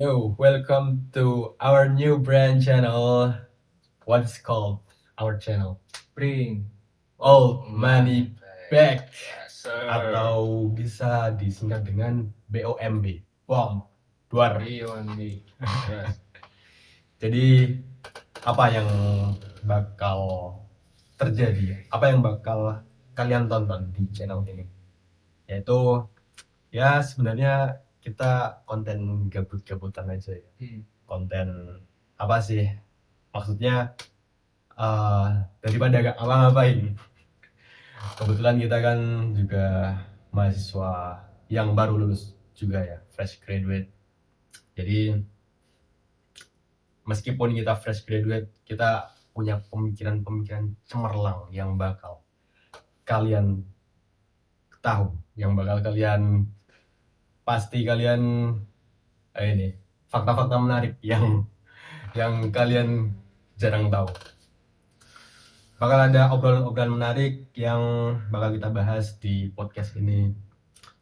Yo, welcome to our new brand channel. What's called our channel? Bring Old Money Back Yes, sir. atau bisa disingkat dengan BOMB. Bom, duar. B1B. Yes. Jadi apa yang bakal terjadi? Apa yang bakal kalian tonton di channel ini? Yaitu ya sebenarnya kita konten gabut-gabutan aja ya. Konten apa sih? Maksudnya daripada gak ngapa-ngapain. Kebetulan kita kan juga mahasiswa yang baru lulus juga ya, fresh graduate. Jadi meskipun kita fresh graduate, kita punya pemikiran-pemikiran cemerlang yang bakal kalian tahu, yang bakal kalian pasti kalian ini fakta-fakta menarik yang kalian jarang tahu. Bakal ada obrolan-obrolan menarik yang bakal kita bahas di podcast ini.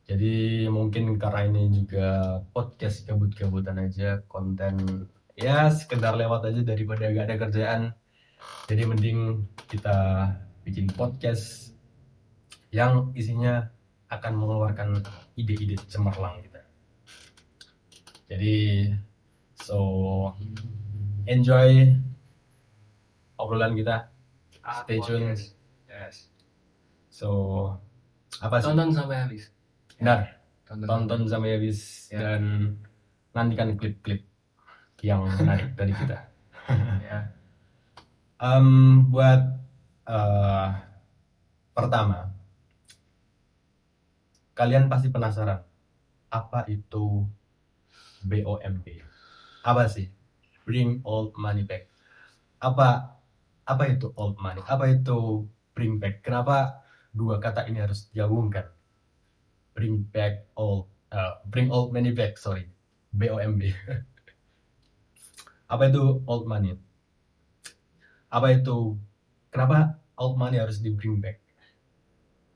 Jadi mungkin karena ini juga podcast gabut-gabutan aja, konten ya sekedar lewat aja daripada gak ada kerjaan. Jadi mending kita bikin podcast yang isinya akan mengeluarkan ide-ide cemerlang kita. Jadi so enjoy obrolan kita. Stay tune. Yes. So apa sih? Tonton sampai habis. Benar. Tonton sampai habis Ya. dan nantikan klip-klip yang menarik dari kita. Ya. Buat pertama, kalian pasti penasaran apa itu BOMB? Apa sih? Bring Old Money Back. Apa itu old money? Apa itu bring back? Kenapa dua kata ini harus digabungkan? Bring old money back, sorry. BOMB. Apa itu old money? Apa itu, kenapa old money harus di bring back?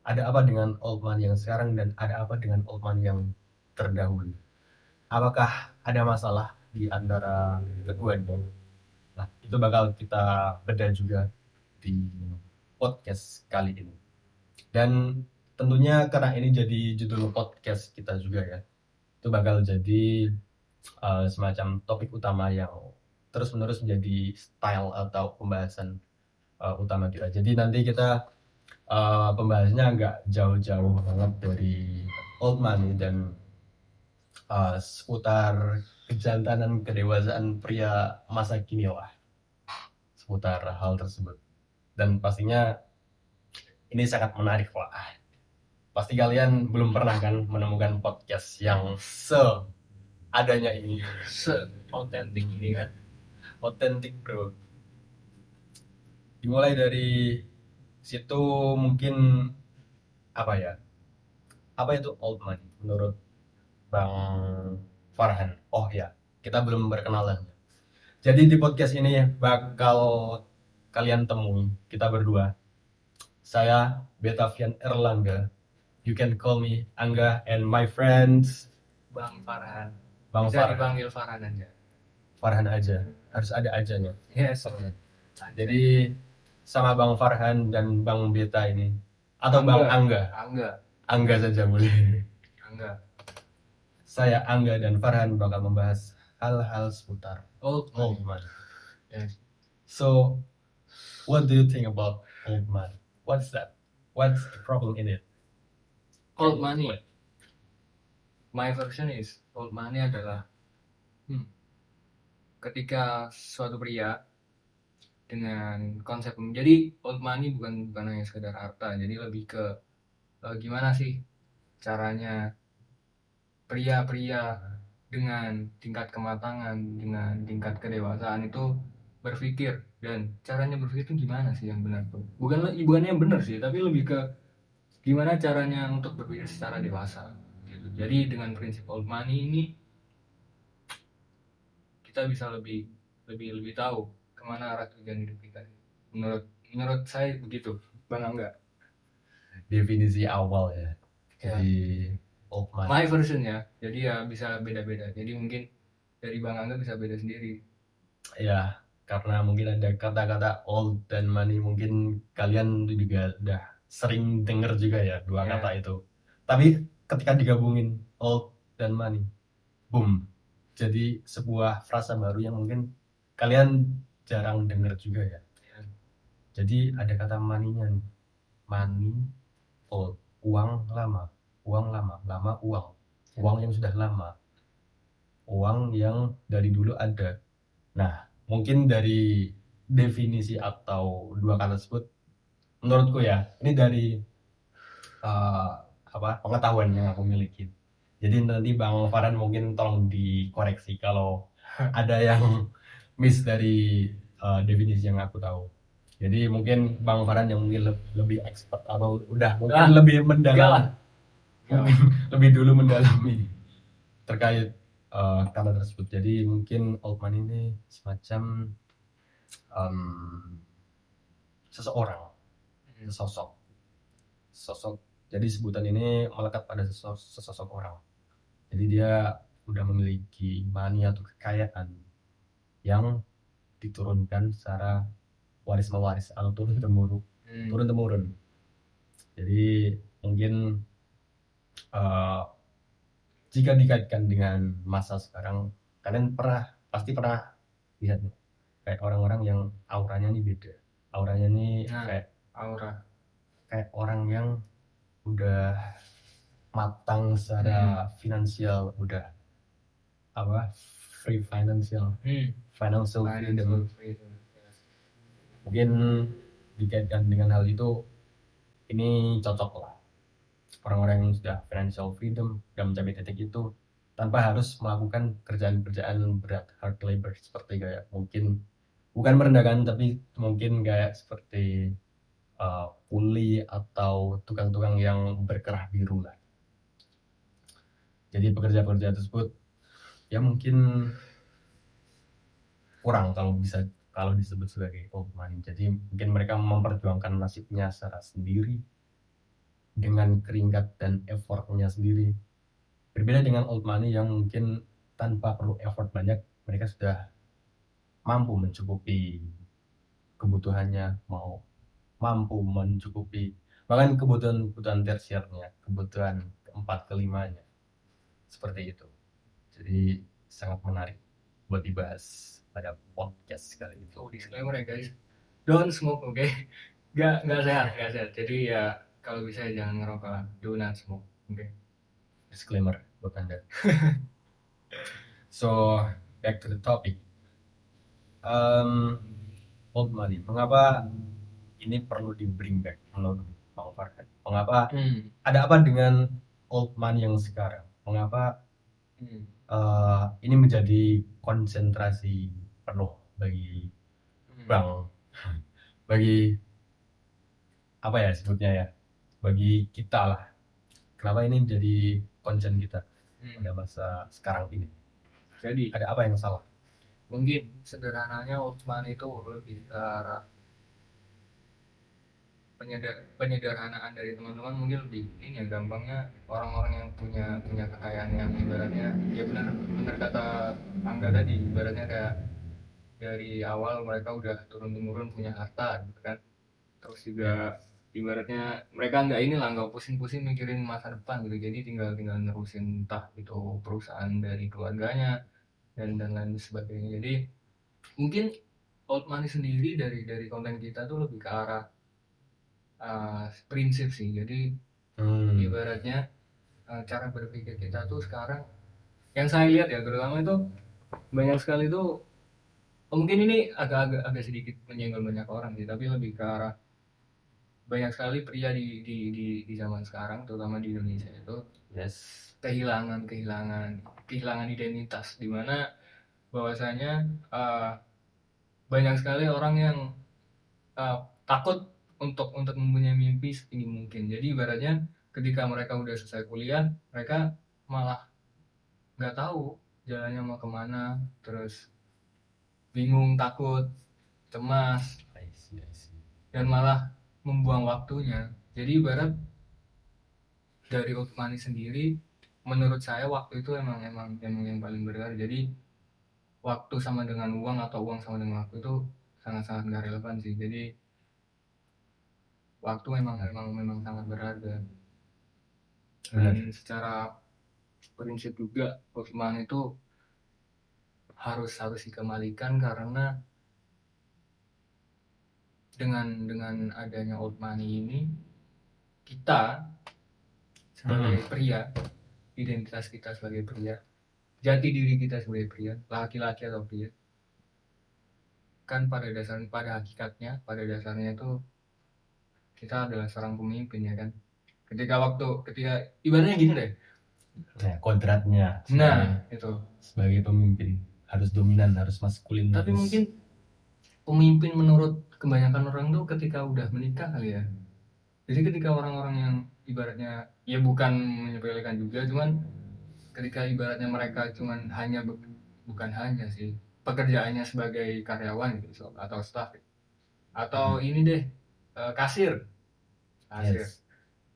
Ada apa dengan old money yang sekarang dan ada apa dengan old money yang terdahulu? Apakah ada masalah di antara keduanya? Nah, itu bakal kita bedah juga di podcast kali ini. Dan tentunya karena ini jadi judul podcast kita juga ya, itu bakal jadi semacam topik utama yang terus-menerus menjadi style atau pembahasan utama kita. Jadi nanti kita pembahasannya nggak jauh-jauh banget dari old money dan seputar kejantanan kedewasaan pria masa kini lah, seputar hal tersebut. Dan pastinya ini sangat menarik lah. Pasti kalian belum pernah kan menemukan podcast yang seadanya ini, Se-autentik ini kan. otentik bro. Dimulai dari situ mungkin apa ya? Apa itu old money menurut Bang Farhan? Oh ya, kita belum berkenalan. Jadi di podcast ini bakal kalian temui kita berdua. Saya Betavian Erlangga. You can call me Angga and my friends Bang Farhan. Bang Bisa Farhan. dipanggil Farhan aja. Farhan aja, harus ada ajanya. Yes. Jadi sama Bang Farhan dan Bang Beta ini atau Bang Angga. Angga saja boleh. Angga. Saya Angga dan Farhan bakal membahas hal-hal seputar Old money. Yes. So, what do you think about old money? What's that? What's the problem in it? Old money. My version is old money adalah ketika suatu pria dengan konsep, jadi old money bukan hanya sekedar harta, jadi lebih ke gimana sih caranya pria-pria dengan tingkat kematangan, dengan tingkat kedewasaan itu berpikir, dan caranya berpikir itu gimana sih yang benar tuh, bukannya yang benar sih, tapi lebih ke gimana caranya untuk berpikir secara dewasa gitu. Jadi dengan prinsip old money ini kita bisa lebih tahu kemana arah tujuan hidup kita. Menurut saya begitu, Bang Angga. Definisi awal ya. Jadi old money. My version ya. Jadi ya bisa beda-beda. Jadi mungkin dari Bang Angga bisa beda sendiri. Ya, karena mungkin ada kata-kata old dan money, mungkin kalian juga udah sering denger juga ya dua Ya. kata itu. Tapi ketika digabungin old dan money, boom, jadi sebuah frasa baru yang mungkin kalian jarang denger juga ya. Jadi ada kata money-nya nih. Money old, uang lama, lama uang, uang yang sudah lama, uang yang dari dulu ada. Nah, mungkin dari definisi atau dua kata tersebut, menurutku ya, ini dari eh, pengetahuan yang aku miliki. Jadi nanti Bang Farhan mungkin tolong dikoreksi kalau ada yang miss dari definisi yang aku tahu. Jadi mungkin Bang Farhan yang mungkin lebih expert atau udah mungkin lebih mendalam, mungkin lebih dulu mendalami terkait kata tersebut. Jadi mungkin old money ini semacam seseorang, sosok. Jadi sebutan ini melekat pada sesosok orang. Jadi dia udah memiliki money atau kekayaan yang diturunkan secara waris mewaris atau turun temurun. Jadi mungkin jika dikaitkan dengan masa sekarang, kalian pasti pernah lihat nih, kayak orang-orang yang auranya nih beda. Auranya nih kayak orang yang udah matang secara finansial, udah free financial freedom. Mungkin dikaitkan dengan hal itu, ini cocok lah orang-orang yang sudah financial freedom dan mencapai titik itu tanpa harus melakukan kerjaan-kerjaan berat, hard labor, seperti kayak mungkin bukan merendahkan, tapi mungkin kayak seperti kuli atau tukang-tukang yang berkerah biru lah. Jadi pekerja-pekerja tersebut ya mungkin kurang kalau disebut sebagai old money. Jadi mungkin mereka memperjuangkan nasibnya secara sendiri dengan keringat dan effortnya sendiri. Berbeda dengan old money yang mungkin tanpa perlu effort banyak, mereka sudah mampu mencukupi kebutuhannya, mampu mencukupi bahkan kebutuhan tersiernya, kebutuhan keempat kelimanya, seperti itu. Jadi sangat menarik buat dibahas pada podcast kali ini. Disclaimer ya guys, don't smoke, oke? Nggak sehat. Jadi ya kalau bisa jangan ngerokok lah, do not smoke, oke? Disclaimer buat Anda. So back to the topic. Old money, mengapa ini perlu di bring back menurut Bang Farhan? Mengapa ada apa dengan old money yang sekarang? Mengapa ini menjadi konsentrasi penuh bagi Bang, bagi apa ya sebutnya ya, bagi kita lah. Kenapa ini menjadi concern kita pada masa sekarang ini? Jadi ada apa yang salah? Mungkin sederhananya old money itu lebih ke arah penyederhanaan dari teman-teman, mungkin lebih ini ya, gampangnya orang-orang yang punya kekayaan yang ibaratnya ya benar kata Angga tadi, ibaratnya kayak dari awal mereka udah turun temurun punya harta gitu kan. Terus juga ibaratnya mereka nggak pusing-pusing mikirin masa depan gitu, jadi tinggal nerusin entah itu perusahaan dari keluarganya dan lain sebagainya. Jadi mungkin old money sendiri dari konten kita tuh lebih ke arah prinsip sih. Jadi ibaratnya cara berpikir kita tuh sekarang yang saya lihat ya, terutama itu banyak sekali tuh, mungkin ini agak sedikit menyenggol banyak orang sih, tapi lebih ke arah banyak sekali pria di zaman sekarang, terutama di Indonesia itu kehilangan identitas, dimana bahwasanya banyak sekali orang yang takut untuk mempunyai mimpi setinggi mungkin. Jadi ibaratnya ketika mereka udah selesai kuliah, mereka malah nggak tahu jalannya mau kemana, terus bingung, takut, cemas, dan malah membuang waktunya. Jadi ibarat dari old money sendiri, menurut saya waktu itu emang yang paling berharga. Jadi waktu sama dengan uang atau uang sama dengan waktu itu sangat-sangat nggak relevan sih. Jadi waktu memang sangat berharga. Dan Benar. secara prinsip juga Pokemon itu harus dikembalikan, karena dengan adanya old money ini, kita sebagai pria, identitas kita sebagai pria, jati diri kita sebagai pria, laki-laki atau pria, kan pada dasarnya itu kita adalah seorang pemimpin, ya kan. Ketika ibaratnya gini deh. Nah, kodratnya Itu. sebagai pemimpin harus dominan, harus maskulin. Tapi mungkin pemimpin menurut kebanyakan orang tuh ketika udah menikah kali ya. Jadi ketika orang-orang yang ibaratnya, ya bukan menyepelekan juga, cuman ketika ibaratnya mereka bukan hanya sih pekerjaannya sebagai karyawan gitu atau staff atau ini deh, kasir. Yes.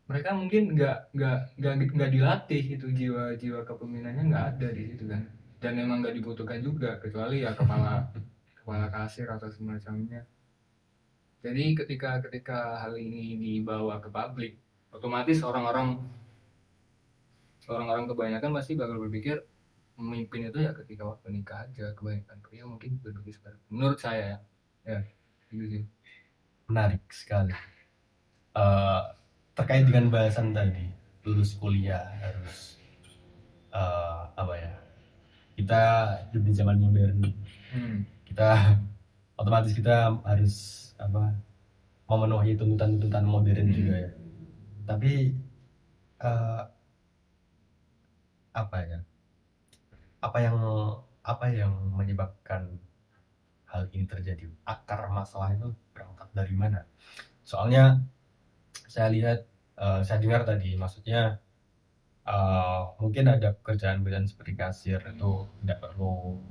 Mereka mungkin nggak dilatih, itu jiwa kepemimpinannya nggak ada di situ kan, dan memang nggak dibutuhkan juga, kecuali ya kepala kasir atau semacamnya. Jadi ketika hal ini dibawa ke publik, otomatis orang-orang kebanyakan pasti bakal berpikir memimpin itu ya ketika waktu nikah aja. Kebanyakan pria mungkin berpikir seperti itu. Menurut saya ya gitu sih. Menarik sekali. Terkait dengan bahasan tadi, lulus kuliah harus apa ya? Kita hidup di zaman modern. Kita otomatis kita harus memenuhi tuntutan-tuntutan modern juga ya. Tapi apa yang menyebabkan hal ini terjadi? Akar masalah itu berangkat dari mana? Soalnya saya lihat, saya dengar tadi, maksudnya mungkin ada pekerjaan seperti kasir itu tidak perlu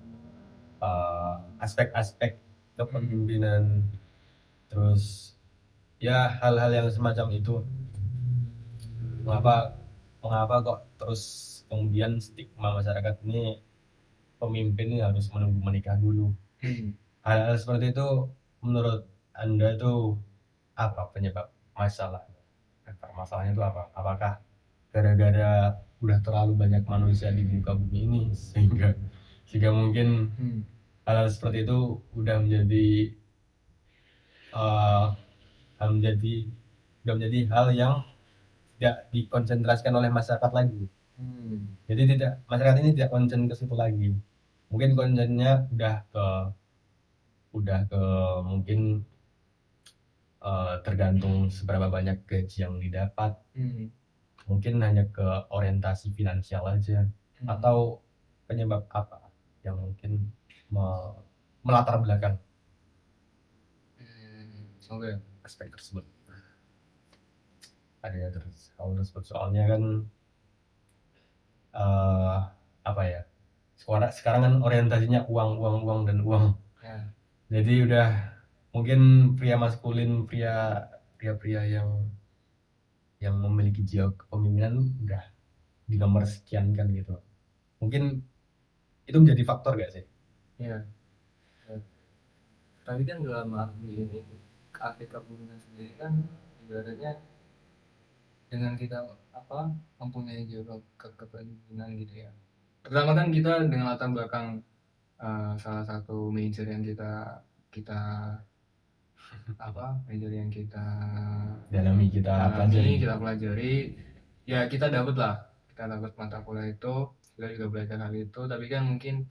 aspek-aspek kepemimpinan, terus ya hal-hal yang semacam itu. Mengapa kok terus kemudian stigma masyarakat ini pemimpin ini harus menunggu menikah dulu? Hal-hal seperti itu menurut Anda itu apa penyebab masalahnya? Masalahnya itu apa? Apakah gara-gara udah terlalu banyak manusia di muka bumi ini sehingga mungkin hal seperti itu udah menjadi hal yang tidak dikonsentrasikan oleh masyarakat lagi. Jadi masyarakat ini tidak konsen ke situ lagi. Mungkin konsennya udah ke mungkin tergantung seberapa banyak gaji yang didapat. Mungkin hanya ke orientasi finansial aja. Atau penyebab apa yang mungkin melatar belakang aspek tersebut? Ada ya terus hal tersebut, soalnya kan sekarang kan orientasinya uang dan uang. Jadi udah mungkin pria maskulin, pria yang memiliki jiwa kepemimpinan udah di nomor sekian kan gitu. Mungkin itu menjadi faktor gak sih? Iya. Tapi kan dalam arti ini, arti kepemimpinan sendiri kan ibaratnya dengan kita mempunyai jiwa kepemimpinan gitu ya. Pertama kan kita dengan latar belakang salah satu major yang kita dalami, kita pelajari, ya kita dapat mata kuliah itu, kita juga belajar hal itu. Tapi kan mungkin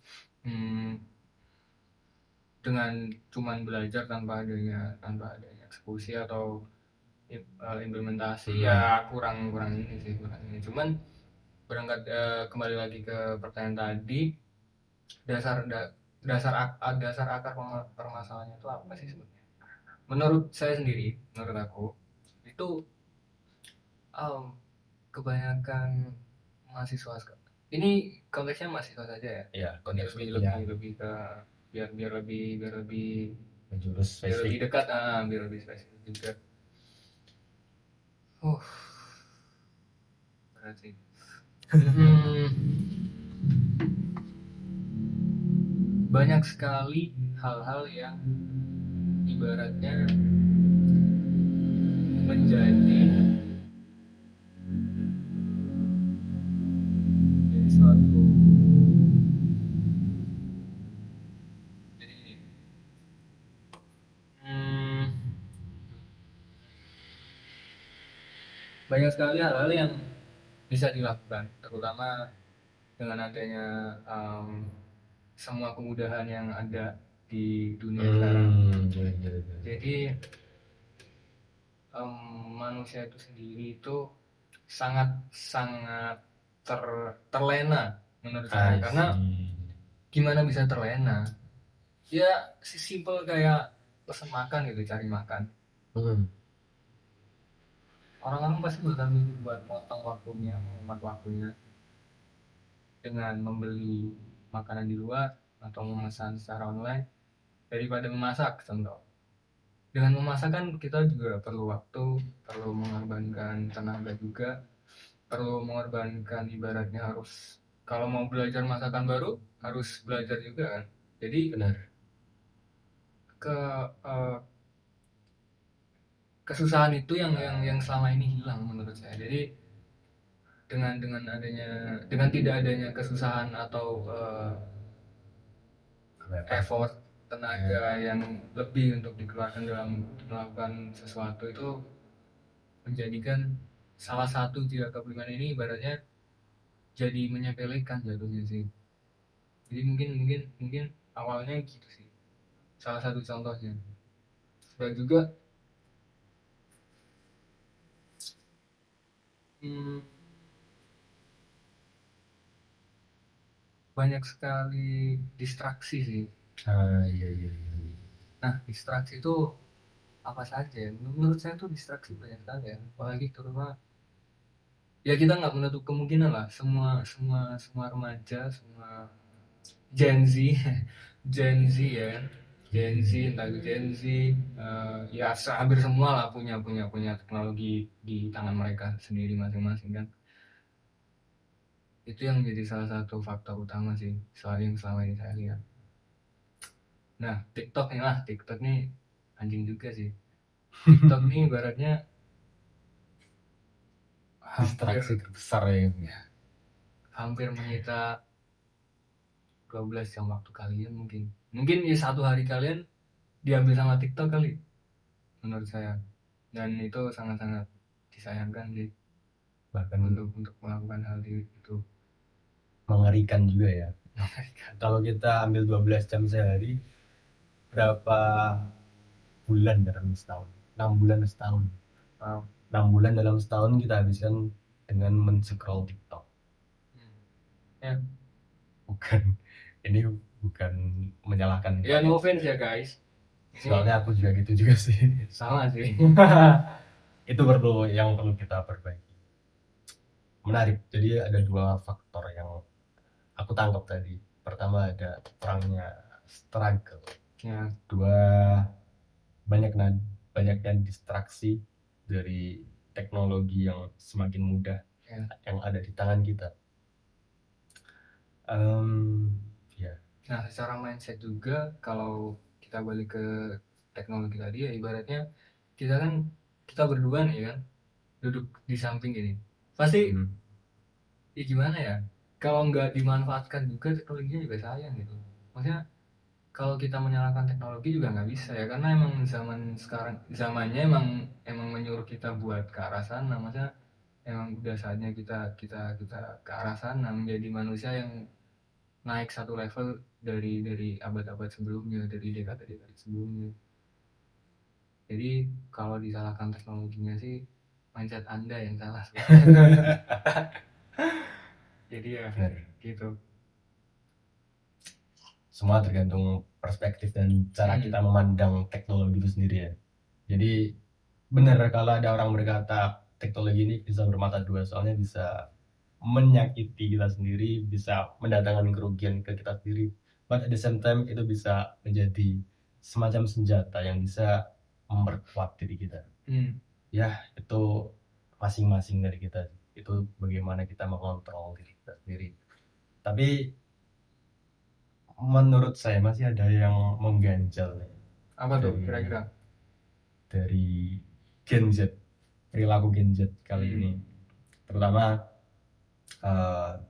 dengan cuman belajar tanpa adanya eksekusi atau implementasi, ya kurang ini. Cuman berangkat kembali lagi ke pertanyaan tadi, dasar akar permasalahannya itu apa sih sebenarnya? Menurut aku itu kebanyakan mahasiswa ini, konteksnya mahasiswa saja ya. Iya, lebih ke biar lebih menjurus biar lebih spesifik. dekat, biar lebih spesifik juga. Berarti banyak sekali hal-hal yang ibaratnya menjadi suatu, jadi banyak sekali hal-hal yang bisa dilakukan, terutama dengan adanya semua kemudahan yang ada di dunia sekarang. Jadi manusia itu sendiri itu sangat terlena menurut saya. Karena gimana bisa terlena? Ya simpel kayak pesan makan gitu, cari makan. Orang-orang pasti bakal milih buat potong waktunya, menghemat waktunya dengan membeli makanan di luar atau memesan secara online daripada memasak. Contoh, dengan memasak kan kita juga perlu waktu, perlu mengorbankan tenaga juga, perlu mengorbankan, ibaratnya harus, kalau mau belajar masakan baru harus belajar juga kan. Jadi benar, kesusahan itu yang selama ini hilang menurut saya. Jadi dengan tidak adanya kesusahan atau effort tenaga yang lebih untuk dikeluarkan dalam melakukan sesuatu, itu menjadikan salah satu jika kebimbangan ini ibaratnya jadi menyepelekan jatuhnya sih. Jadi mungkin awalnya gitu sih, salah satu contohnya. Dan juga banyak sekali distraksi sih. Iya. Nah, distraksi itu apa saja? Menurut saya tuh distraksi banyak sekali ya, apalagi terutama ya kita nggak menutup kemungkinan lah, semua remaja, semua Gen Z Gen Z ya, Gen Z, entah itu Gen Z, ya hampir semua lah punya teknologi di tangan mereka sendiri masing-masing kan. Itu yang menjadi salah satu faktor utama sih yang selama ini saya lihat. Nah, TikTok nih anjing juga sih. TikTok nih ibaratnya distraksi terbesar ya. Hampir menyita 12 jam waktu kalian mungkin ya, satu hari kalian diambil sama TikTok kali menurut saya. Dan itu sangat-sangat disayangkan sih, bahkan untuk melakukan hal itu. Mengerikan juga ya. Kalau kita ambil 12 jam sehari, berapa bulan dalam setahun? 6 bulan setahun. 6 bulan dalam setahun kita habiskan dengan men-scroll TikTok. Ya. Ini bukan menyalahkan. Ya, no offense ya guys. Soalnya aku juga gitu juga sih. Sama sih. Itu yang perlu kita perbaiki. Menarik. Jadi ada dua faktor yang aku tangkap tadi. Pertama ada perangnya struggle. Ya. Dua, banyaknya distraksi dari teknologi yang semakin mudah yang ada di tangan kita. Ya. Nah, secara mindset juga, kalau kita balik ke teknologi tadi ya, ibaratnya kita berdua nih kan duduk di samping ini, pasti ya gimana ya, kalau nggak dimanfaatkan juga teknologinya juga sayang gitu. Maksudnya kalau kita menyalahkan teknologi juga nggak bisa ya, karena emang zamannya emang menyuruh kita buat ke arah sana. Maksudnya emang udah saatnya kita ke arah sana, menjadi manusia yang naik satu level dari abad-abad sebelumnya, dari dekade-dekade sebelumnya. Jadi kalau disalahkan teknologinya sih, mindset Anda yang salah. Jadi ya gitu. Semua tergantung perspektif dan cara kita memandang teknologi itu sendiri ya. Jadi benar kalau ada orang berkata teknologi ini bisa bermata dua, soalnya bisa menyakiti kita sendiri, bisa mendatangkan kerugian ke kita sendiri, but at the same time itu bisa menjadi semacam senjata yang bisa memperkuat diri kita. Ya, itu masing-masing dari kita. Itu bagaimana kita mengontrol diri kita sendiri. Tapi menurut saya masih ada yang mengganjal Apa tuh dari kira-kira? dari Gen Z, perilaku Gen Z kali ini, terutama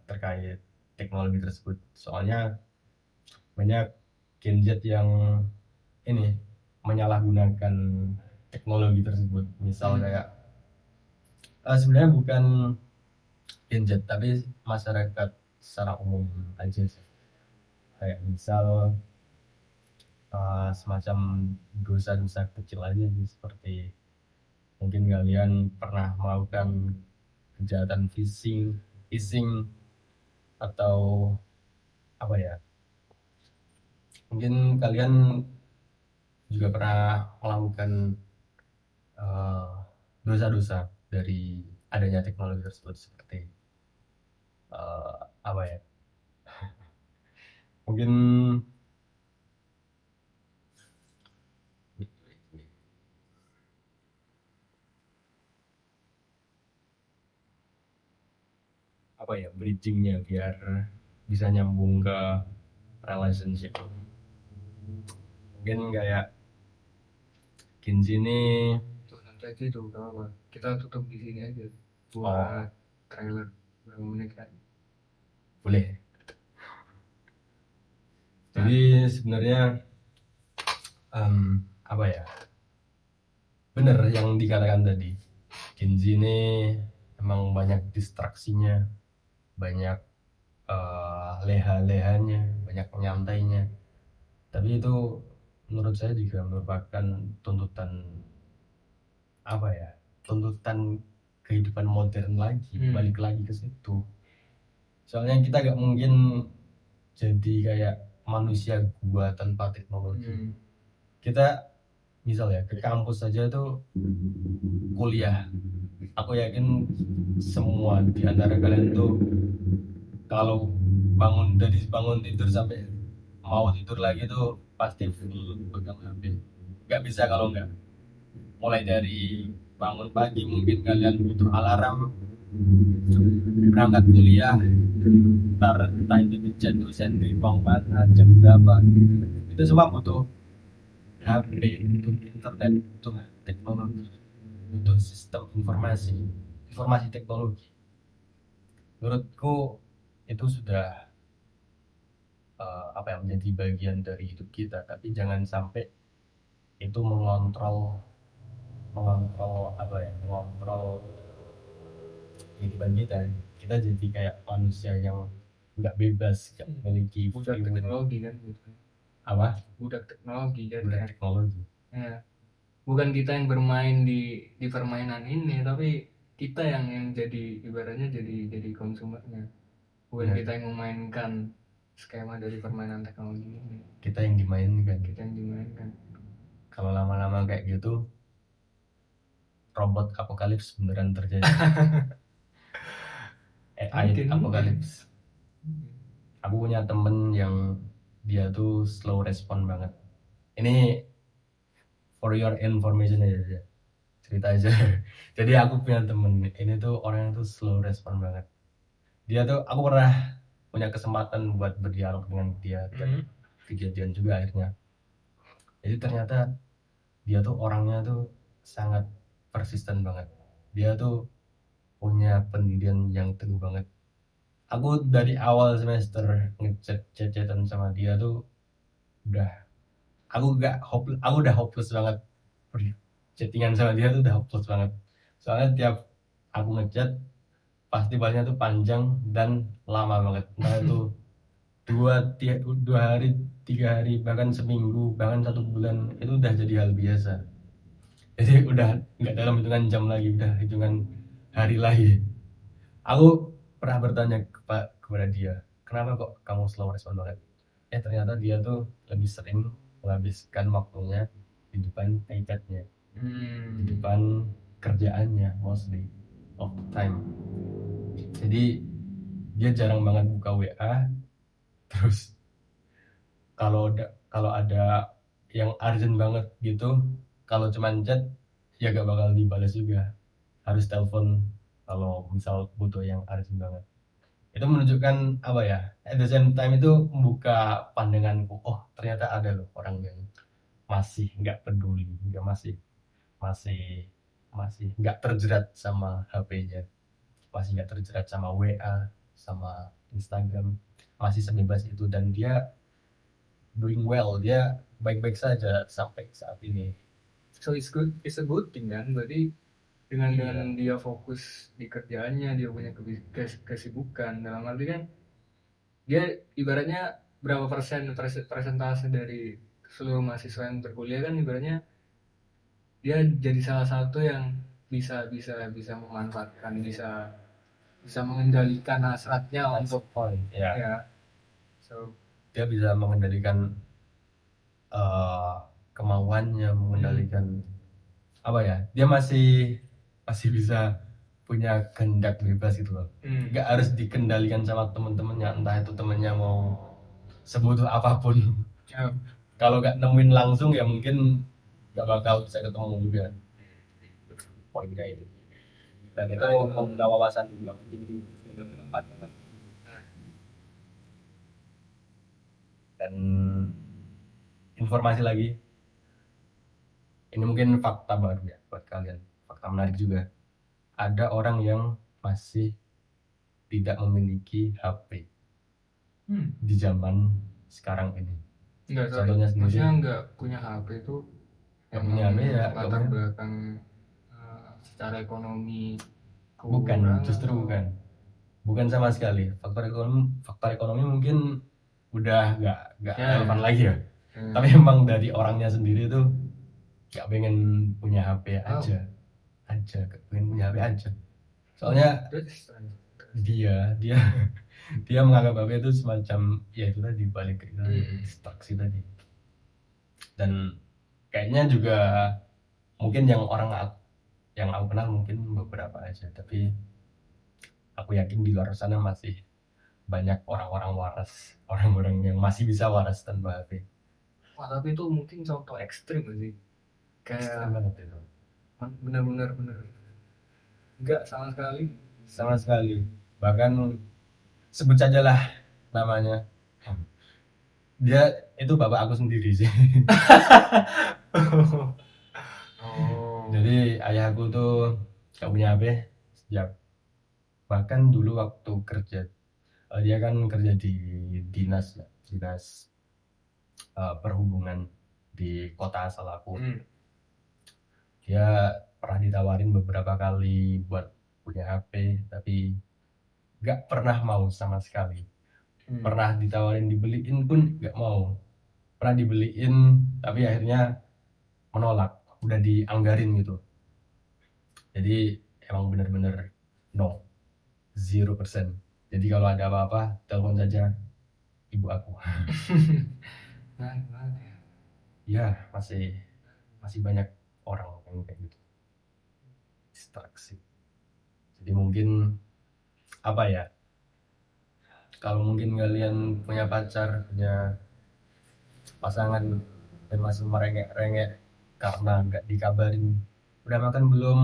terkait teknologi tersebut. Soalnya banyak Gen Z yang ini menyalahgunakan teknologi tersebut. Misal kayak sebenarnya bukan Gen Z tapi masyarakat secara umum aja sih. Kayak misal semacam dosa-dosa kecil aja sih, seperti mungkin kalian pernah melakukan kejahatan phishing atau apa ya, mungkin kalian juga pernah melakukan eh, dosa-dosa dari adanya teknologi tersebut, seperti apa ya, mungkin apa ya, bridgingnya biar bisa nyambung ke relationship. Mungkin kayak Genji ini Tuh santai aja tuh, gak apa-apa. Kita tutup di sini aja buat trailer berapa menit kan. boleh. Jadi sebenarnya apa ya, bener yang dikatakan tadi, Genji ini emang banyak distraksinya, banyak leha-lehanya, banyak nyantainya. Tapi itu menurut saya juga merupakan tuntutan apa ya, tuntutan kehidupan modern lagi, balik lagi ke situ. Soalnya kita gak mungkin jadi kayak manusia gua tanpa teknologi. Kita misal ya ke kampus saja tuh kuliah, aku yakin semua di antara kalian tuh kalau bangun tidur sampai mau tidur lagi tuh pasti full pegang HP. Nggak bisa kalau nggak. Mulai dari bangun pagi mungkin kalian butuh alarm, berangkat kuliah, entah itu di chat dosen di bank mana, jam berapa, itu semua butuh HP, butuh internet, butuh teknologi, butuh sistem informasi teknologi. Menurutku itu sudah apa yang menjadi bagian dari hidup kita, tapi jangan sampai itu mengontrol apa ya, mengontrol kehidupan kita. Kita jadi kayak manusia yang nggak bebas, nggak memiliki budak free will. teknologi kan gitu. Apa? Budak teknologi kan. Budak teknologi. Ya. Bukan kita yang bermain di permainan ini, tapi kita yang jadi ibaratnya jadi konsumernya. Bukan kita yang memainkan skema dari permainan teknologi ini. Kita yang dimainkan. Kalau lama-lama kayak gitu, robot apokalips beneran terjadi. AI apokalips. Aku punya temen yang dia tuh slow respon banget. Ini for your information aja, cerita aja. Jadi aku punya temen ini tuh orang yang tuh slow respon banget. Dia tuh, aku pernah punya kesempatan buat berdialog dengan dia dan kejadian juga akhirnya. Jadi ternyata dia tuh orangnya tuh sangat persisten banget. Dia tuh punya pendirian yang teguh banget. Aku dari awal semester ngechat-chatan sama dia tuh udah, aku udah hopeless banget. Chattingan sama dia tuh udah hopeless banget. Soalnya tiap aku ngechat pasti bahasnya tuh panjang dan lama banget. Nah itu dua hari, 3 hari, bahkan seminggu, bahkan 1 bulan itu udah jadi hal biasa. Jadi udah nggak dalam hitungan jam lagi, udah hitungan hari lagi. Aku pernah bertanya kepada dia, kenapa kok kamu slow respon banget? Ternyata dia tuh lebih sering menghabiskan waktunya di depan iPad-nya, di depan kerjaannya mostly of the time. Jadi dia jarang banget buka WA. Terus kalau ada yang urgent banget gitu, kalau cuman chat ya gak bakal dibalas juga, harus telepon kalau misal butuh yang urgent banget. Itu menunjukkan apa ya? At the same time itu membuka pandanganku. Oh, ternyata ada loh orang yang masih nggak peduli, nggak masih masih nggak terjerat sama HP-nya, masih nggak terjerat sama WA, sama Instagram, masih sebebas itu dan dia doing well, dia baik-baik saja sampai saat ini. So it's a good thing kan, berarti dengan Iya. dengan dia fokus di kerjaannya, dia punya kesibukan, dalam arti kan dia ibaratnya berapa persentase dari seluruh mahasiswa yang berkuliah kan, ibaratnya dia jadi salah satu yang bisa memanfaatkan, bisa mengendalikan hasratnya untuk Ya, ya. So dia bisa mengendalikan kemauannya, mengendalikan apa ya? Dia masih bisa punya kehendak bebas gitu loh. Nggak harus dikendalikan sama temen-temennya, entah itu temennya mau sebutuh apapun. ya, Kalau nggak nemuin langsung ya mungkin nggak bakal bisa ketemu juga. Poinnya itu. Dan itu membuka wawasan juga. Dan informasi lagi, ini mungkin fakta baru ya buat kalian, fakta menarik juga. Ada orang yang masih tidak memiliki HP di zaman sekarang ini. enggak, Contohnya sendiri. maksudnya nggak punya HP itu Nggak punya HP ya, nggak latar punya. belakang secara ekonomi Bukan, kurang justru atau- bukan sama sekali. Faktor ekonomi mungkin udah nggak Ya, relevan ya. lagi ya. Tapi emang dari orangnya sendiri tuh nggak pengen punya HP aja, pengen punya HP aja. Soalnya That's strange. dia menganggap HP itu semacam ya itu tadi balik ke distraksi tadi. Dan kayaknya juga mungkin yang aku kenal mungkin beberapa aja, tapi aku yakin di luar sana masih banyak orang-orang waras, orang-orang yang masih bisa waras tanpa HP. Wah, tapi itu mungkin contoh ekstrim sih, Ekstrem kayak banget itu. bener nggak sama sekali. Bahkan sebut saja lah namanya, dia itu bapak aku sendiri sih. Jadi ayahku tuh gak punya HP sejak, bahkan dulu waktu kerja, dia kan kerja di dinas perhubungan di kota asal aku. Dia pernah ditawarin beberapa kali buat punya HP, tapi gak pernah mau sama sekali. Pernah ditawarin dibeliin pun gak mau. Pernah dibeliin tapi akhirnya menolak, udah dianggarin gitu. Jadi emang bener-bener no, 0%. Jadi kalau ada apa-apa telepon saja ibu aku. Ya masih banyak orang yang kayak gitu, distraksi. Jadi mungkin apa ya, kalau mungkin kalian punya pacar, punya pasangan dan masih merengek-rengek karena nggak dikabarin udah makan belum,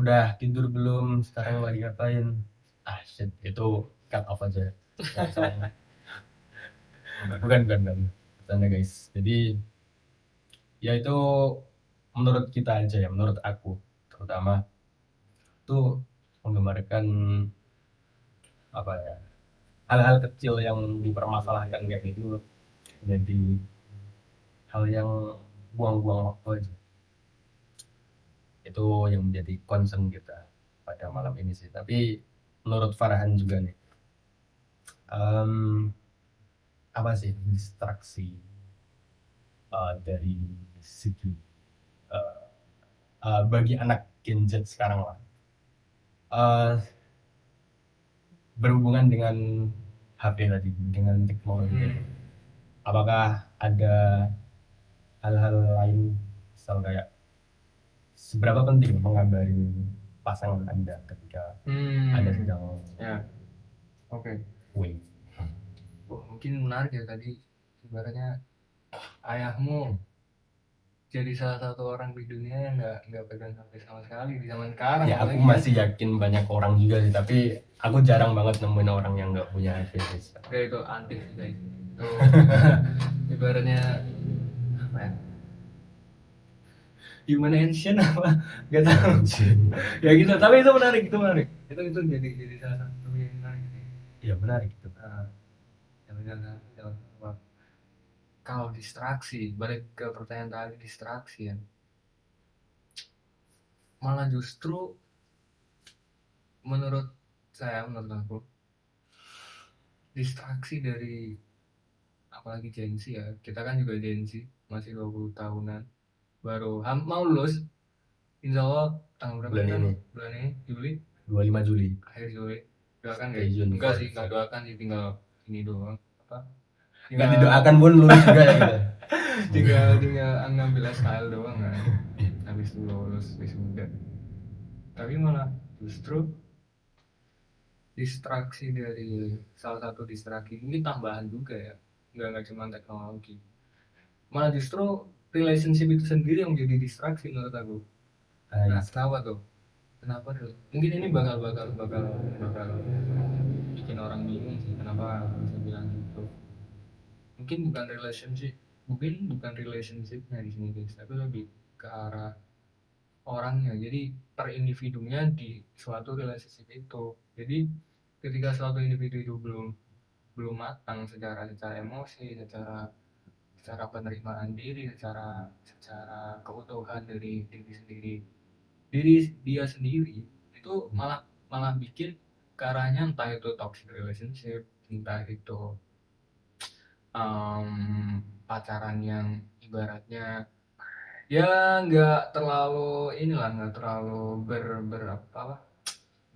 udah tidur belum, sekarang lagi ngapain, shit, itu cut off aja. bukan bercanda guys. Jadi ya itu menurut kita aja ya, menurut aku terutama tuh menggambarkan apa ya, hal-hal kecil yang dipermasalahkan kayak gitu jadi hal yang buang-buang waktu aja. Itu yang menjadi concern kita pada malam ini sih. Tapi menurut Farhan juga nih, apa sih distraksi dari segi bagi anak Gen Z sekarang lah, berhubungan dengan HP tadi, dengan teknologi. Apakah ada hal-hal lain, misal kayak seberapa penting mengabari pasangan Anda ketika Anda sedang wait? Mungkin menarik ya tadi, ibaratnya ayahmu jadi salah satu orang di dunia yang nggak pegang HP sama sekali di zaman sekarang. Ya aku masih yakin banyak orang juga sih, tapi Aku jarang banget nemuin orang yang nggak punya fetish. Kayak itu antik sih guys. Itu ibaratnya apa ya? Human ancient apa? Gak tahu. Ya gitu. Tapi itu menarik, itu menarik. Itu jadi salah satu yang menarik sih. Ya menarik itu. Nah, yang benar apa? Kalau distraksi, balik ke pertanyaan tadi distraksi ya. Malah justru menurut menurut aku distraksi dari apalagi Gen Z ya. Kita kan juga Gen Z, masih 20 tahunan. Baru mau lulus. Insya Allah tanggal berapa Bulan kan? ini. Bulan ini Juli, 25 Juli. akhir Juli. Doakan Stay guys. June Enggak for sih, enggak doakan sih, tinggal ini doang. Apa? nggak didoakan pun lulus juga ya gitu. tinggal ngambil SKL doang kan. Habis itu lulus wisuda. Tapi malah justru distraksi dari salah satu distraksi ini tambahan juga ya, nggak cuma teknologi, malah justru relationship itu sendiri yang menjadi distraksi menurut aku. Nah, kenapa tuh? Kenapa tuh? Mungkin ini bakal bikin orang bingung sih kenapa bisa bilang gitu. Mungkin bukan relationshipnya di sini guys, tapi lebih ke arah orangnya. Jadi per individunya di suatu relationship itu. Jadi ketika suatu individu itu belum belum matang secara emosi, secara penerimaan diri, secara secara keutuhan dari diri sendiri, diri dia sendiri itu malah malah bikin ke arahnya entah itu toxic relationship, entah itu pacaran yang ibaratnya ya nggak terlalu ber apa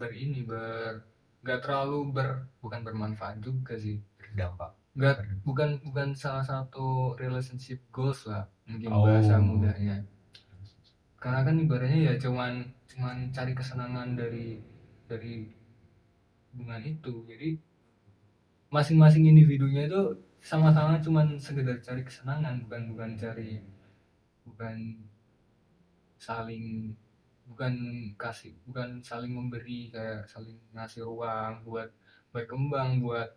ber ini ber nggak terlalu bukan bermanfaat juga sih, Berdampak. nggak bukan salah satu relationship goals lah mungkin bahasa mudahnya, karena kan ibaratnya ya cuman cari kesenangan dari hubungan itu. Jadi masing-masing individunya itu sama-sama cuman sekedar cari kesenangan, bukan saling bukan bukan saling memberi, kayak saling ngasih ruang buat berkembang, buat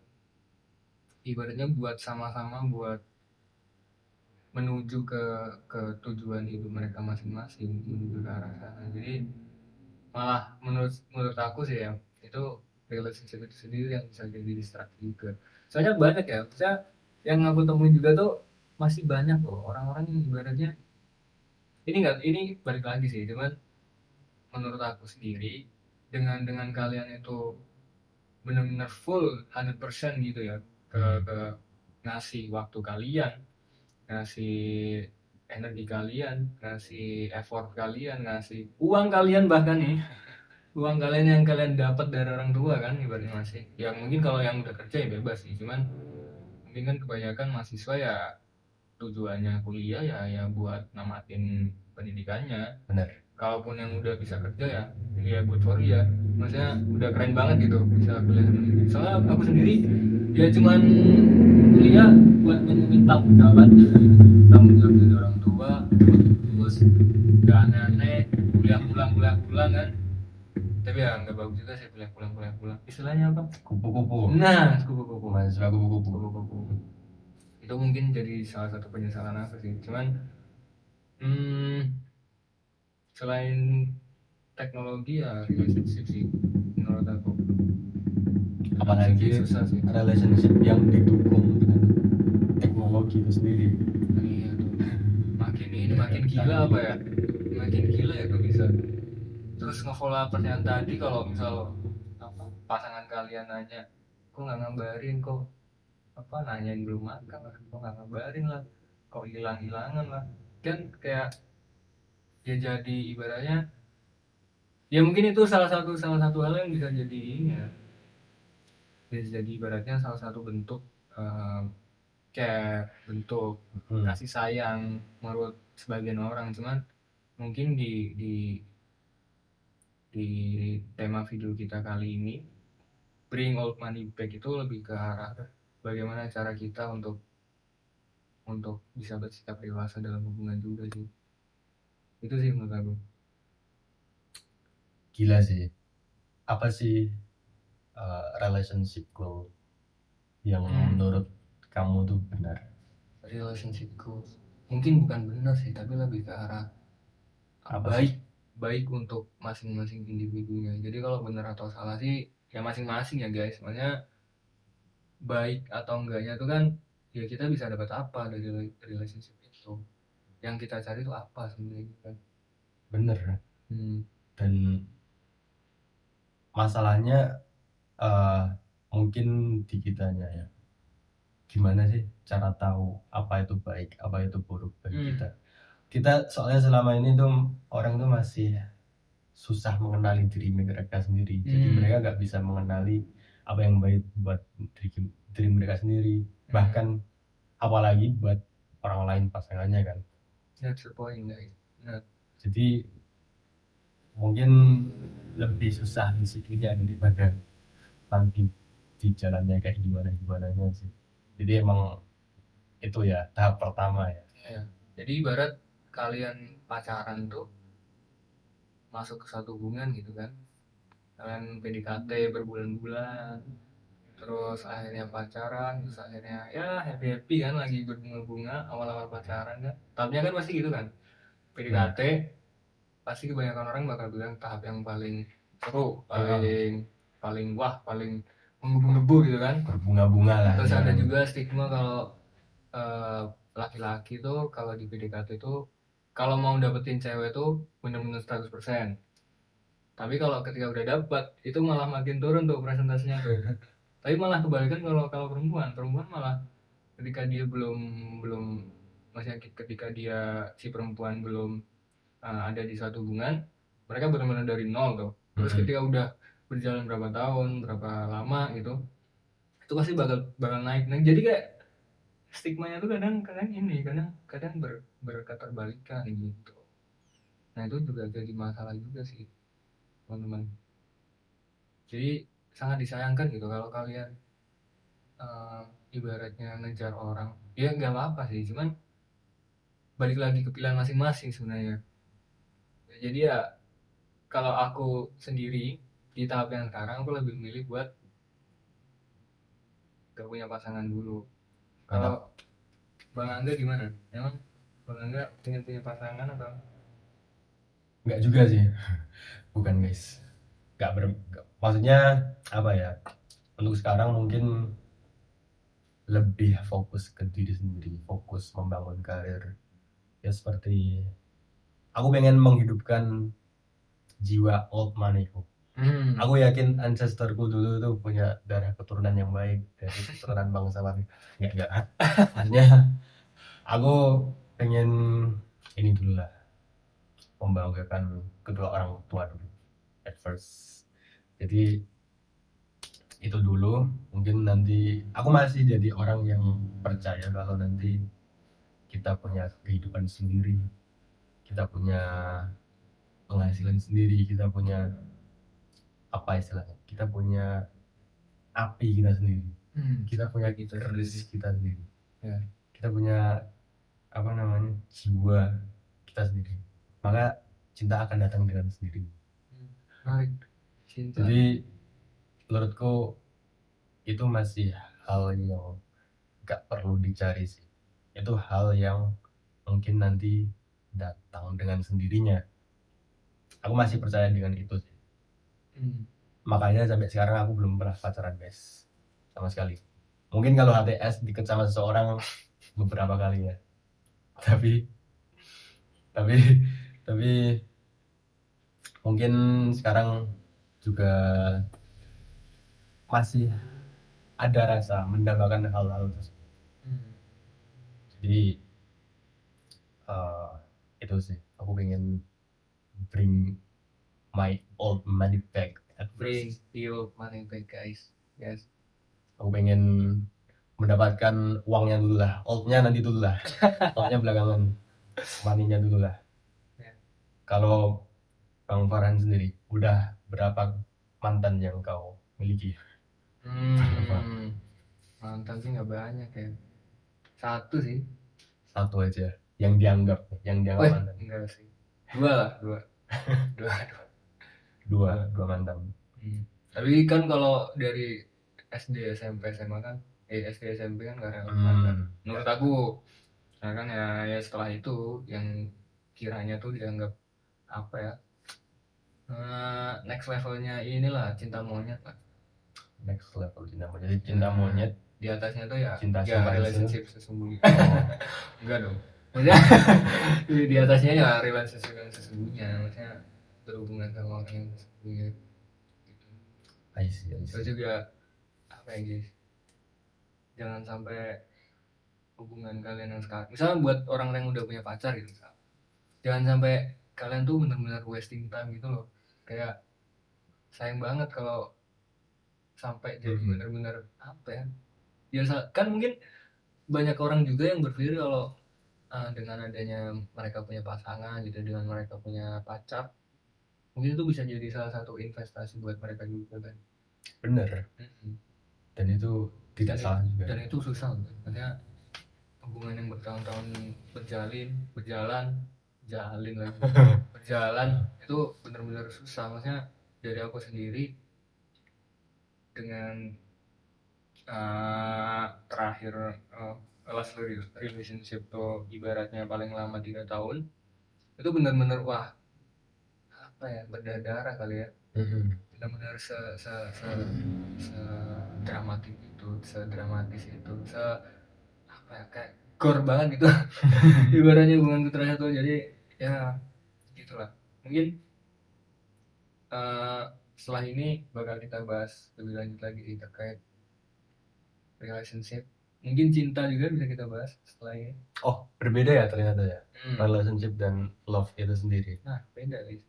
ibaratnya buat sama-sama buat menuju ke tujuan hidup mereka masing-masing, menuju ke arah sana. Jadi malah menurut aku sih ya, itu relationship itu sendiri yang bisa jadi distraksi juga. Soalnya banyak ya, saya yang aku temuin juga tuh masih banyak loh orang-orang yang ibaratnya ini balik lagi sih, cuman menurut aku sendiri dengan kalian itu benar-benar full 100% gitu ya ke ngasih waktu kalian, ngasih energi kalian, ngasih effort kalian, ngasih uang kalian, bahkan nih uang kalian yang kalian dapat dari orang tua kan ibaratnya masih, yang mungkin kalau yang udah kerja ya bebas sih, cuman mungkin kan kebanyakan mahasiswa ya tujuannya kuliah ya buat namatin pendidikannya. Benar. Kalaupun yang udah bisa kerja ya good for ya, maksudnya udah keren banget gitu bisa kuliah sendiri. Soalnya aku sendiri ya cuman kuliah buat memenuhi tanggung jawab dari orang tua, terus gak aneh-aneh, kuliah pulang kan. Tapi ya nggak bagus juga sih kuliah pulang, istilahnya apa, Kupu-kupu. nah kupu-kupu, Mahasiswa kupu-kupu. itu mungkin jadi salah satu penyesalan aku sih. Cuman selain teknologi ya relationship sih menurut aku, Apalagi susah sih. relationship yang didukung dengan teknologi itu sendiri. Iya tuh, makin gila apa ya, makin gila ya tuh bisa. Terus nge-follow up pertanyaan tadi, kalau misal apa pasangan kalian nanya kok nggak ngabarin, kok apa nanyain belum makan lah, kok nggak ngabarin lah, kok hilangan lah, kan kayak ya jadi ibaratnya ya mungkin itu salah satu hal yang bisa jadi ini ya, bisa jadi ibaratnya salah satu bentuk kayak bentuk kasih sayang menurut sebagian orang. Cuman mungkin di tema video kita kali ini, bring old money back, itu lebih ke arah bagaimana cara kita untuk bisa bersikap dewasa dalam hubungan juga sih. Itu sih menurut aku. Gila sih. Apa sih relationship goal yang Hmm. menurut kamu tuh benar? Relationship goals mungkin bukan benar sih, tapi lebih ke arah Apa sih? baik untuk masing-masing individunya. Jadi kalau benar atau salah sih ya masing-masing ya guys. Maksudnya baik atau enggaknya itu kan ya kita bisa dapat apa dari relationship itu. Yang kita cari itu apa sebenarnya kan. Bener. Hmm. Dan masalahnya mungkin di kitanya ya, gimana sih cara tahu apa itu baik, apa itu buruk bagi kita soalnya selama ini tuh orang tuh masih susah mengenali diri mereka sendiri. Jadi mereka nggak bisa mengenali apa yang baik buat diri mereka sendiri, bahkan apalagi buat orang lain, pasangannya kan. That's the point guys. Nah, jadi mungkin lebih susah di situnya daripada nanti di jalannya kayak gimana sih. Jadi emang itu ya tahap pertama ya. Jadi ibarat kalian pacaran tuh masuk ke satu hubungan gitu kan, kalian PDKT berbulan-bulan, terus akhirnya pacaran, terus akhirnya ya happy kan, lagi berbunga-bunga awal-awal pacaran kan, tahapnya kan pasti gitu kan. PDKT pasti kebanyakan orang bakal bilang tahap yang paling seru, paling wah, paling menggebu-gebu gitu kan, berbunga-bunga lah. terus ada juga stigma kalau laki-laki tuh kalau di PDKT tuh kalau mau dapetin cewek tuh bener-bener 100%. Tapi kalau ketika udah dapat itu malah makin turun tuh presentasinya tuh. Tapi malah kebalikan kalau perempuan malah ketika dia belum belum maksudnya ketika dia si perempuan belum ada di suatu hubungan, mereka benar-benar dari nol tuh. Terus ketika udah berjalan berapa tahun, berapa lama gitu, itu pasti bakal naik. Nah, jadi kayak stigmanya tuh kadang berketerbalikan gitu. Nah, itu juga jadi masalah juga sih, teman-teman. Jadi sangat disayangkan gitu kalau kalian ibaratnya ngejar orang, ya nggak apa-apa sih, cuman balik lagi ke pilihan masing-masing sebenarnya. Jadi ya kalau aku sendiri di tahap yang sekarang aku lebih memilih buat gak punya pasangan dulu. Kalau Bang Angga gimana? Emang Bang Angga pengen punya pasangan atau? Nggak juga sih. Bukan guys, maksudnya apa ya, untuk sekarang mungkin lebih fokus ke diri sendiri, fokus membangun karir ya. Seperti aku pengen menghidupkan jiwa old moneyku. Aku yakin ancestorku dulu tuh punya darah keturunan yang baik dari keturunan bangsawan. Enggak. Hanya aku pengen ini dulu lah, membanggakan kedua orang tua dulu at first. Jadi itu dulu. Mungkin nanti aku masih jadi orang yang percaya kalau nanti kita punya kehidupan sendiri, kita punya penghasilan sendiri, kita punya apa istilahnya, kita punya api kita sendiri, kita punya keris kita sendiri, kita punya apa namanya, jiwa kita sendiri, maka cinta akan datang dengan sendiri. Jadi menurutku itu masih hal yang gak perlu dicari sih. Itu hal yang mungkin nanti datang dengan sendirinya. Aku masih percaya dengan itu sih. Makanya sampai sekarang aku belum pernah pacaran guys, sama sekali. Mungkin kalau HTS deket sama seseorang beberapa kali ya. Tapi mungkin sekarang juga masih ada rasa mendambakan hal-hal tersebut. Jadi itu sih, aku pengen bring my old money back. Bring your money back guys. Yes. Aku pengen mendapatkan uangnya dulu lah, oldnya nanti dulu lah. Oldnya belakangan, money-nya dulu lah. Kalau Bang Farhan sendiri, udah berapa mantan yang kau miliki? Mantan sih nggak banyak ya, satu sih. Satu aja yang dianggap mantan. Enggak sih, dua lah. Dua mantan. Tapi kan kalau dari SD SMP SMA kan SD SMP kan gak relevan kan menurut aku. Nah kan ya setelah itu yang kiranya tuh dianggap apa ya, next levelnya inilah cinta monyet lah. Next level cinta monyet. Jadi cinta monyet Di atasnya tuh ya cinta ya simpanse. relationship sesungguhnya. Enggak dong. Maksudnya di atasnya ya relationship yang sesungguhnya, maksudnya berhubungan sama orang yang sesungguhnya gitu. I see. Terus juga apa ya guys, jangan sampai hubungan kalian yang sekarang, misalnya buat orang yang udah punya pacar gitu, misalnya, jangan sampai kalian tuh benar-benar wasting time gitu loh. Kayak sayang banget kalau sampai jadi benar-benar apa ya, biasa kan mungkin banyak orang juga yang berpikir kalau dengan adanya mereka punya pasangan gitu, dengan mereka punya pacar, mungkin itu bisa jadi salah satu investasi buat mereka juga kan. Bener. Dan itu tidak salah juga. Dan itu susah kan, maksudnya hubungan yang bertahun-tahun berjalan itu benar-benar susah. Maksudnya dari aku sendiri dengan terakhir last relationship tuh ibaratnya paling lama 3 tahun, itu benar-benar wah apa ya, berdarah kali ya. Benar-benar se dramatis itu apa ya, kayak gore banget gitu. Ibaratnya hubungan terakhir tuh, jadi ya gitulah. Mungkin setelah ini bakal kita bahas lebih lanjut lagi terkait relationship, mungkin cinta juga bisa kita bahas setelah ini. Oh, berbeda ya ternyata ya, relationship dan love itu sendiri. Nah, beda guys.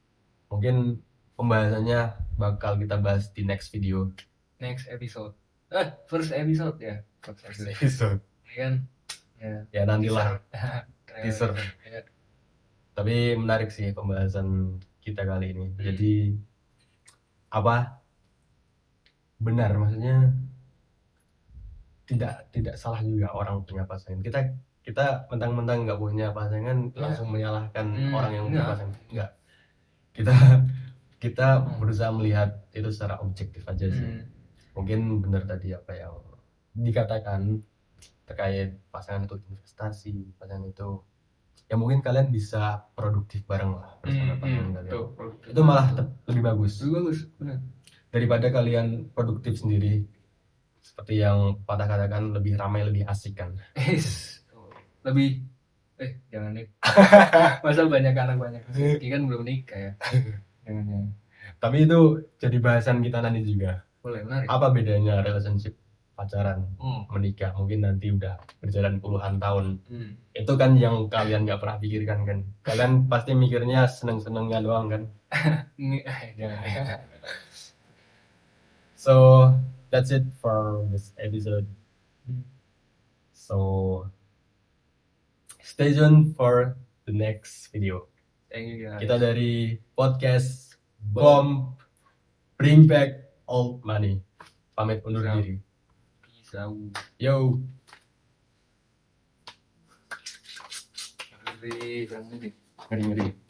Mungkin pembahasannya bakal kita bahas di next video, next episode. First episode ya. First episode. Ini kan ya nantilah teaser. Tapi menarik sih pembahasan kita kali ini. Jadi apa benar, maksudnya tidak salah juga orang punya pasangan. Kita mentang-mentang nggak punya pasangan langsung menyalahkan orang yang punya pasangan. Enggak. Kita berusaha melihat itu secara objektif aja sih. Mungkin benar tadi apa yang dikatakan terkait pasangan itu investasi, pasangan itu ya mungkin kalian bisa produktif bareng lah bersama pasangan kalian. Itu malah lebih bagus. Benar. Daripada kalian produktif sendiri. Seperti yang patah katakan, lebih ramai lebih asik kan. Lebih jangan nih. Masa banyak anak banyak kan belum nikah ya. Jangan. Tapi itu jadi bahasan kita nanti juga. Boleh, menarik. Apa bedanya relationship pacaran menikah, mungkin nanti udah berjalan puluhan tahun. Itu kan yang kalian nggak pernah pikirkan kan. Kalian pasti mikirnya seneng-senengnya doang kan. Jangan. So that's it for this episode. So stay tuned for the next video. Thank you guys. Kita dari podcast Bomb Bring Back Old Money. Pamit undur diri. Peace out. Yo. Ngeri.